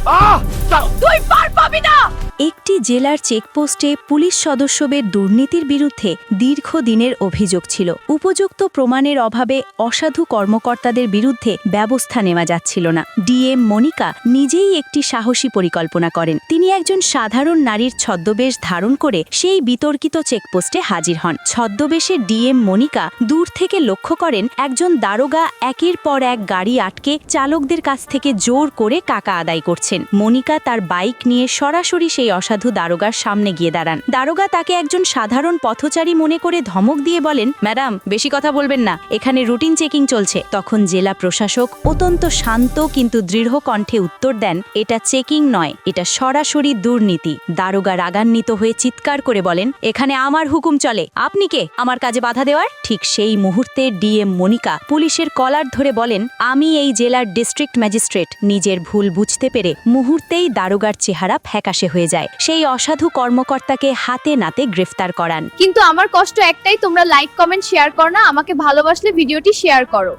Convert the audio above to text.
তুই পার পাবি না। একটি জেলার চেকপোস্টে পুলিশ সদস্যদের দুর্নীতির বিরুদ্ধে দীর্ঘদিনের অভিযোগ ছিল। উপযুক্ত প্রমাণের অভাবে অসাধু কর্মকর্তাদের বিরুদ্ধে ব্যবস্থা নেওয়া যাচ্ছিল না। ডিএম মনিকা নিজেই একটি সাহসী পরিকল্পনা করেন। তিনি একজন সাধারণ নারীর ছদ্মবেশ ধারণ করে সেই বিতর্কিত চেকপোস্টে হাজির হন। ছদ্মবেশে ডিএম মনিকা দূর থেকে লক্ষ্য করেন একজন দারোগা একের পর এক গাড়ি আটকে চালকদের কাছ থেকে জোর করে টাকা আদায় করছেন। মনিকা তার বাইক নিয়ে সরাসরি সেই অসাধু দারোগার সামনে গিয়ে দাঁড়ান। দারোগা তাকে একজন সাধারণ পথচারী মনে করে ধমক দিয়ে বলেন, ম্যাডাম বেশি কথা বলবেন না, এখানে রুটিন চেকিং চলছে। তখন জেলা প্রশাসক অত্যন্ত শান্ত কিন্তু দৃঢ় কণ্ঠে উত্তর দেন, এটা চেকিং নয়, এটা সরাসরি দুর্নীতি। দারোগা রাগান্বিত হয়ে চিৎকার করে বলেন, এখানে আমার হুকুম চলে, আপনি কে আমার কাজে বাধা দেওয়ার? ঠিক সেই মুহূর্তে ডিএম মনিকা পুলিশের কলার ধরে বলেন, আমি এই জেলার ডিস্ট্রিক্ট ম্যাজিস্ট্রেট। নিজের ভুল বুঝতে পেরে মুহূর্তেই দারোগার চেহারা ফ্যাকাশে হয়ে যায়। সেই অসাধু কর্মকর্তাকে হাতে নাতে গ্রেফতার করান। কিন্তু আমার কষ্ট একটাই, তোমরা লাইক কমেন্ট শেয়ার করো না। আমাকে ভালোবাসলে ভিডিওটি শেয়ার করো।